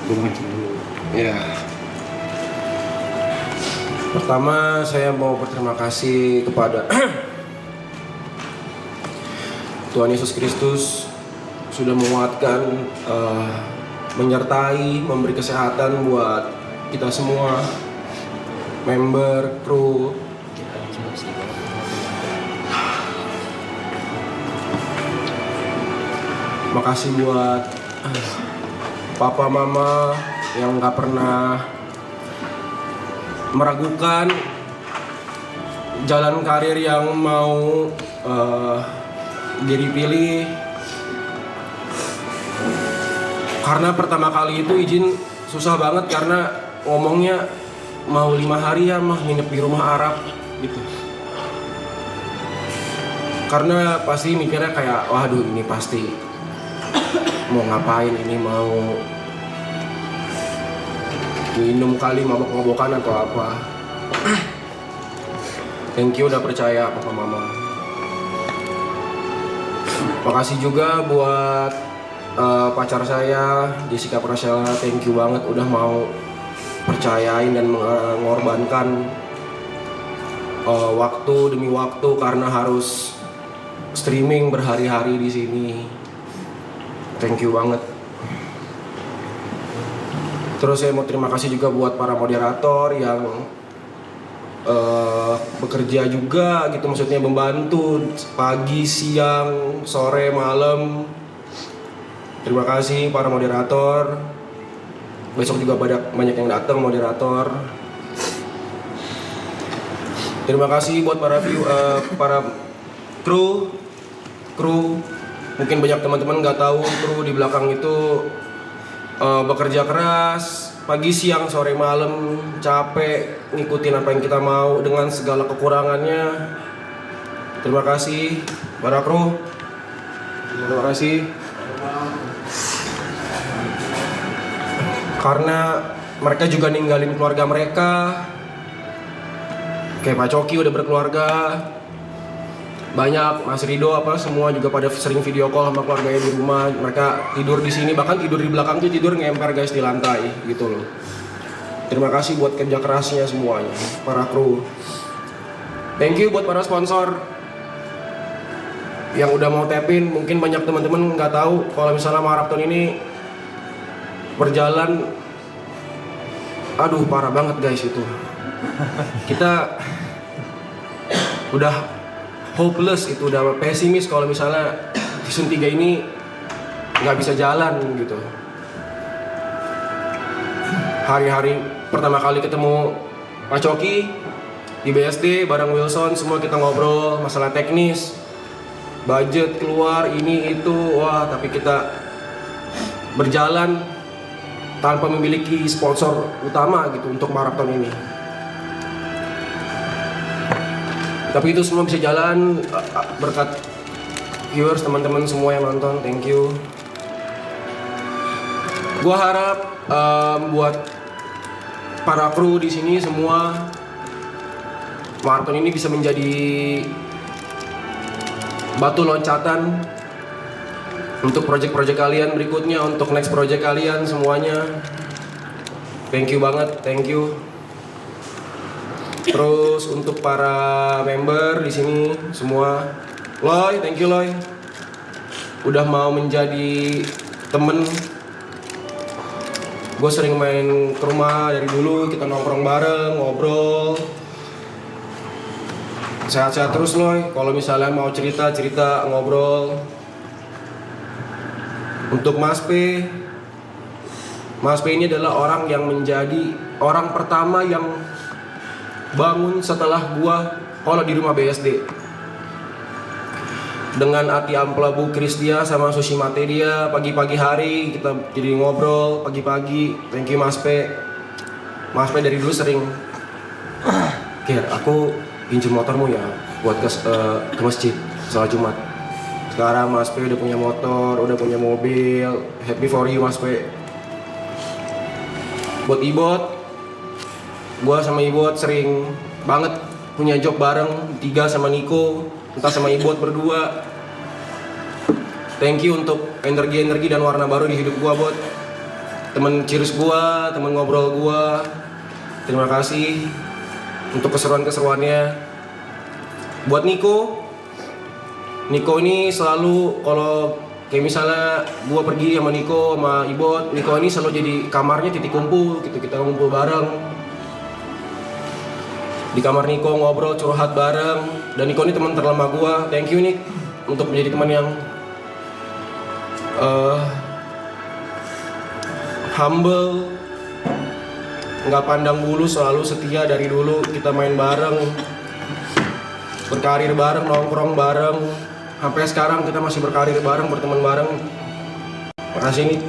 Gue mancing dulu. Ya. Pertama saya mau berterima kasih kepada Tuhan Yesus Kristus sudah menguatkan, menyertai, memberi kesehatan buat kita semua, member, kru. Makasih buat papa mama yang gak pernah meragukan jalan karir yang mau diri pilih. Karena pertama kali itu izin susah banget karena ngomongnya mau 5 hari ya mah nginep di rumah Arab gitu. Karena pasti mikirnya kayak waduh ini pasti mau ngapain, ini mau minum kali, mabok-mabokan atau apa. Thank you udah percaya papa mama. Makasih juga buat pacar saya Jessica Prasela, thank you banget udah mau percayain dan mengorbankan waktu demi waktu karena harus streaming berhari-hari di sini. Thank you banget. Terus saya mau terima kasih juga buat para moderator yang bekerja juga gitu, maksudnya membantu pagi, siang, sore, malam. Terima kasih para moderator. Besok juga banyak yang datang moderator. Terima kasih buat para para kru. Mungkin banyak teman-teman nggak tahu kru di belakang itu bekerja keras pagi, siang, sore, malam, capek ngikutin apa yang kita mau dengan segala kekurangannya. Terima kasih para kru. Terima kasih. Karena mereka juga ninggalin keluarga mereka. Kayak Pak Coki udah berkeluarga. Banyak Mas Rido semua juga pada sering video call sama keluarganya di rumah. Mereka tidur di sini, bahkan tidur di belakang tuh tidur ngemper guys di lantai gitu loh. Terima kasih buat kerja kerasnya semuanya, para kru. Thank you buat para sponsor yang udah mau tapin. Mungkin banyak teman-teman nggak tahu kalau misalnya maraton ini berjalan, aduh parah banget guys itu. Kita udah hopeless, itu udah pesimis kalau misalnya season 3 ini nggak bisa jalan gitu. Hari-hari pertama kali ketemu Pak Coki di BSD bareng Wilson, semua kita ngobrol masalah teknis, budget keluar ini itu, wah tapi kita berjalan tanpa memiliki sponsor utama gitu untuk maraton ini. Tapi itu semua bisa jalan berkat viewers, teman-teman semua yang nonton, thank you. Gua harap buat para kru di sini semua, maraton ini bisa menjadi batu loncatan untuk project-project kalian berikutnya, untuk next project kalian semuanya. Thank you banget, thank you. Terus untuk para member di sini semua, Loy, thank you Loy, udah mau menjadi temen. Gue sering main ke rumah dari dulu, kita nongkrong bareng, ngobrol. Sehat-sehat terus Loy, kalau misalnya mau cerita ngobrol. Untuk Mas P ini adalah orang yang menjadi orang pertama yang bangun setelah gua kalau di rumah BSD. Dengan Ati Amplabu Kristia sama Susi Mate dia pagi-pagi hari kita jadi ngobrol pagi-pagi. Thank you Mas P. Mas P dari dulu sering, Kir, aku pinjam motormu ya buat ke masjid sholat Jumat. Sekarang Mas P udah punya motor, udah punya mobil. Happy for you Mas P. Buat Ibot, gua sama Ibot sering banget punya job bareng, 3 sama Niko, entah sama Ibot berdua. Thank you untuk energi-energi dan warna baru di hidup gua, Bot. temen cheers gua, temen ngobrol gua. Terima kasih untuk keseruan-keseruannya. Buat Niko ini selalu kalau kayak misalnya gua pergi sama Niko sama Ibot, Niko ini selalu jadi kamarnya titik kumpul gitu, kita ngumpul bareng di kamar Niko, ngobrol curhat bareng. Dan Niko ini teman terlama gua. Thank you Nik untuk menjadi teman yang humble, nggak pandang bulu, selalu setia dari dulu. Kita main bareng, berkarir bareng, nongkrong bareng. Sampai sekarang kita masih berkarir bareng, berteman bareng. Makasih nih.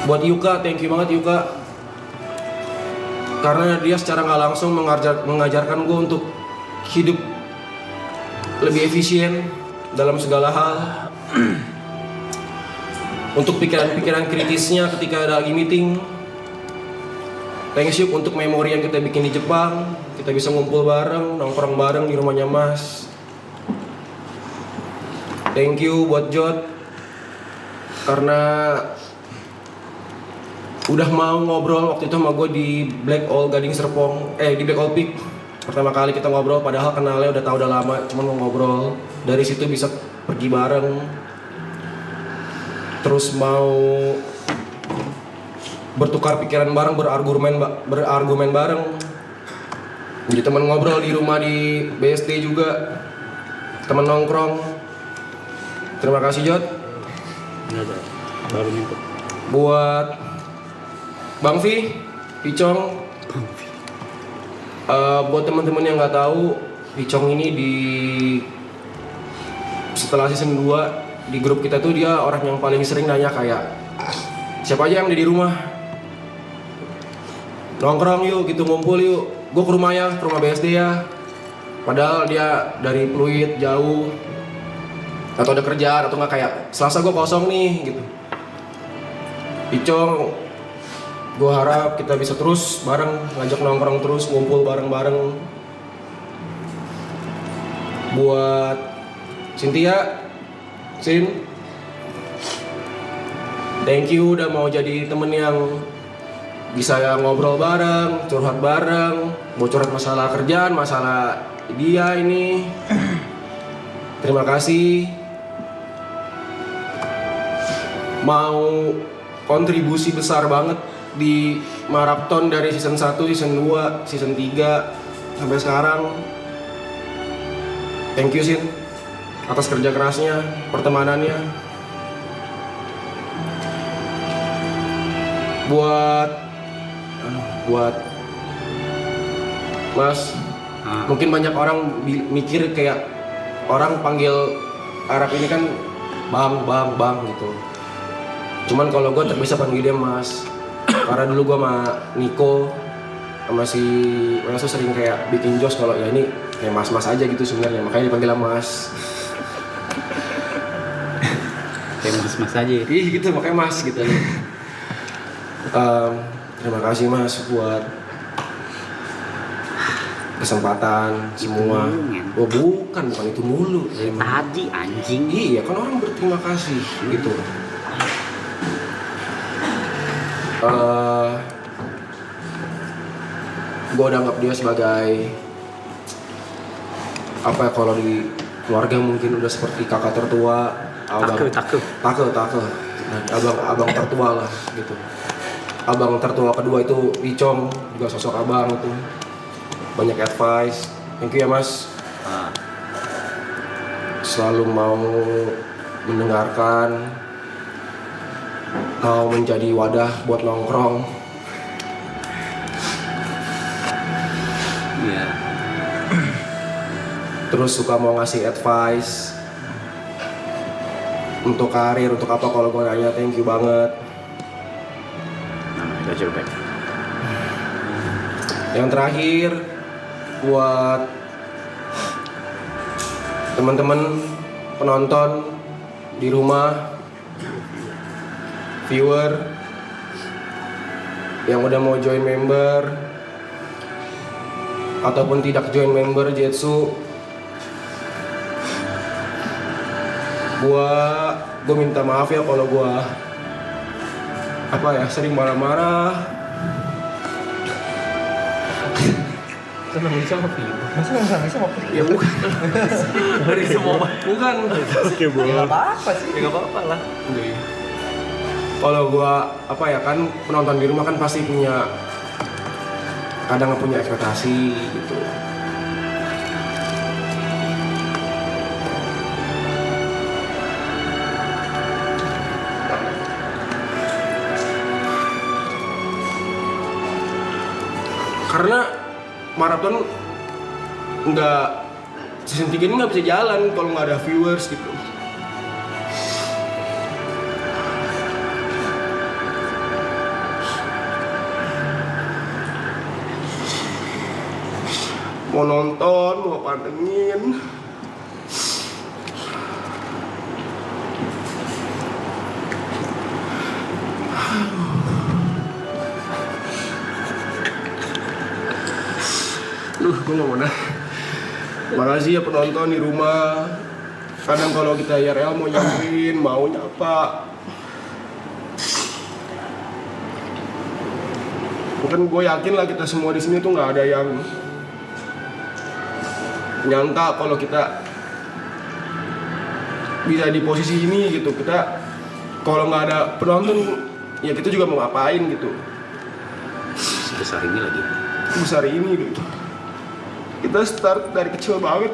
Buat Yuka, thank you banget Yuka. Karena dia secara nggak langsung mengajarkan gue untuk hidup lebih efisien dalam segala hal. Untuk pikiran-pikiran kritisnya ketika ada lagi meeting. Thanks Yuk untuk memori yang kita bikin di Jepang. Kita bisa ngumpul bareng, nongkrong bareng di rumahnya Mas. Thank you buat Jod, karena udah mau ngobrol waktu itu sama gue di Black Hole Gading Serpong, di Black Hole Peak. Pertama kali kita ngobrol, padahal kenalnya udah tahu udah lama, cuman mau ngobrol. Dari situ bisa pergi bareng, terus mau bertukar pikiran bareng, berargumen bareng. Jadi teman ngobrol di rumah di BSD juga, teman nongkrong. Terima kasih Jod. Baru minta. Buat Bang Vi, Picong. Buat teman-teman yang nggak tahu, Picong ini setelah season 2 di grup kita tuh dia orang yang paling sering nanya kayak siapa aja yang ada di rumah, nongkrong yuk gitu, ngumpul yuk, gue ke rumah BSD ya. Padahal dia dari Pluit jauh, atau ada kerjaan, atau nggak kayak Selasa gue kosong nih gitu. Picong, gue harap kita bisa terus bareng, ngajak nongkrong terus, ngumpul bareng-bareng. Buat Cynthia, Sin, thank you udah mau jadi temen yang bisa ngobrol bareng, curhat bareng, bocoran masalah kerjaan, masalah dia ini. Terima kasih. Mau kontribusi besar banget di maraton dari season 1, season 2, season 3 sampai sekarang. Thank you Sin atas kerja kerasnya, pertemanannya. Buat Mas, mungkin banyak orang mikir kayak orang panggil Arab ini kan bang gitu. Cuman kalau gue terbiasa panggil dia Mas, karena dulu gue sama Niko sama si Weso sering kayak bikin jos kalau ya ini kayak mas-mas aja gitu sebenarnya, makanya dipanggil Mas. Kayak mas-mas aja. Ih gitu, makanya Mas gitu. Terima kasih Mas buat kesempatan semua. Oh bukan itu mulu. Tadi anjing. Iya kan orang berterima kasih gitu. Gue udah anggap dia sebagai apa ya, kalau di keluarga mungkin udah seperti kakak tertua, Take. abang tertua lah gitu. Abang tertua kedua itu Picong, juga sosok abang itu banyak advice. Thank you ya Mas, selalu mau mendengarkan, mau menjadi wadah buat nongkrong. Iya. Terus suka mau ngasih advice untuk karir, untuk apa kalau gue nanya. Thank you banget. Yang terakhir buat teman-teman penonton di rumah, viewer yang udah mau join member ataupun tidak join member Jetsu, gue minta maaf ya kalau gue sering marah-marah. Nangis sama film. Masa nangis sama aku? Ya bukan. Dari semua. Bukan. Oke, Ya nggak apa-apa sih. Ya nggak apa-apa lah. Kalau gua kan penonton di rumah kan pasti kadang punya ekspektasi gitu. Karena maraton season 3 ini nggak bisa jalan kalau nggak ada viewers gitu. Mau nonton, mau pantengin. Gue gak mau dah. Makasih ya penonton di rumah. Kadang kalau kita IRL mau nyamperin, mau nyapa. Mungkin gue yakin lah kita semua di sini tuh nggak ada yang nyangka kalau kita bisa di posisi ini gitu. Kita kalau nggak ada penonton, ya kita juga mau ngapain gitu. Sebesar ini lagi. Besar ini gitu. Kita start dari kecil banget.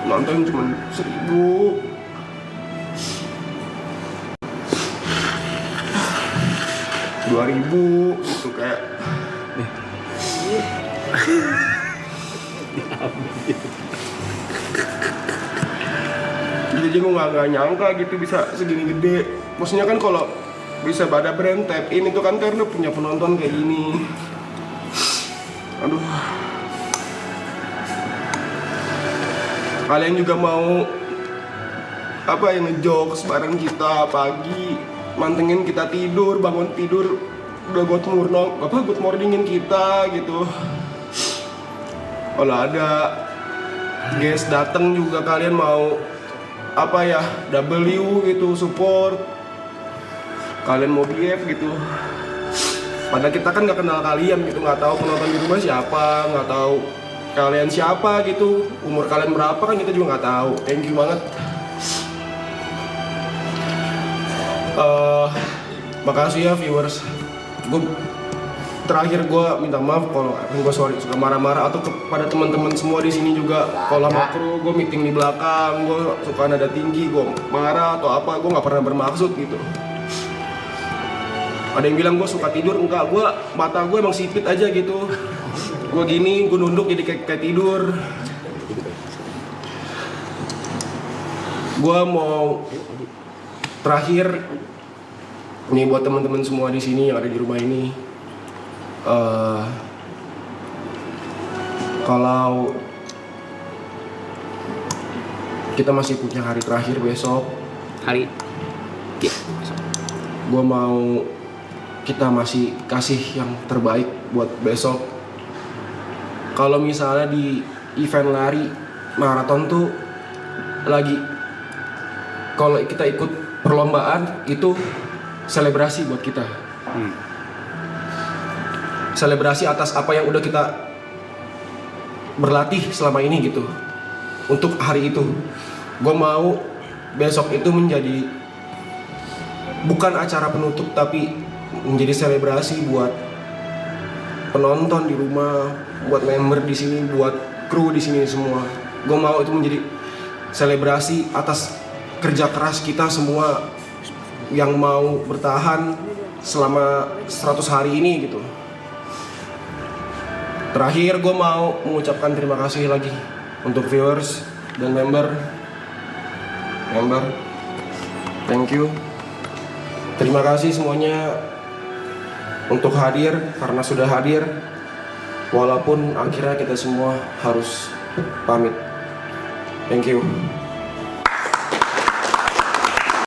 Nonton cuma 1.000. $2.000 gitu kayak. Jadi gue nggak nyangka gitu bisa segini gede. Maksudnya kan kalau bisa pada brand tap in itu kan karena punya penonton kayak gini. Aduh. Kalian juga mau ngejokes bareng kita pagi, mantengin kita tidur, bangun tidur udah good morningin kita gitu. Kalau ada guest dateng juga kalian mau W gitu support. Kalian mau BF gitu. Padahal kita kan nggak kenal kalian gitu, nggak tahu penonton di rumah siapa, nggak tahu kalian siapa gitu, umur kalian berapa kan kita juga nggak tahu. Thank you banget. Makasih ya viewers. Terakhir gue minta maaf kalau gue suka marah-marah atau kepada teman-teman semua di sini juga. Kalau makro gue meeting di belakang, gue suka nada tinggi, gue marah atau apa, gue nggak pernah bermaksud gitu. Ada yang bilang gue suka tidur, enggak, mata gue emang sipit aja gitu. Gue gini, gue nunduk jadi kayak tidur. Gue mau terakhir nih buat teman-teman semua di sini yang ada di rumah ini. Kalau kita masih punya hari terakhir besok, gue mau kita masih kasih yang terbaik buat besok. Kalau misalnya di event lari maraton tuh lagi, kalau kita ikut perlombaan itu selebrasi buat kita. Selebrasi atas apa yang udah kita berlatih selama ini gitu. Untuk hari itu, gue mau besok itu menjadi bukan acara penutup tapi menjadi selebrasi buat penonton di rumah, buat member di sini, buat kru di sini semua. Gue mau itu menjadi selebrasi atas kerja keras kita semua yang mau bertahan selama 100 hari ini gitu. Terakhir gue mau mengucapkan terima kasih lagi untuk viewers dan member. Thank you. Terima kasih semuanya untuk hadir, karena sudah hadir walaupun akhirnya kita semua harus pamit. Thank you.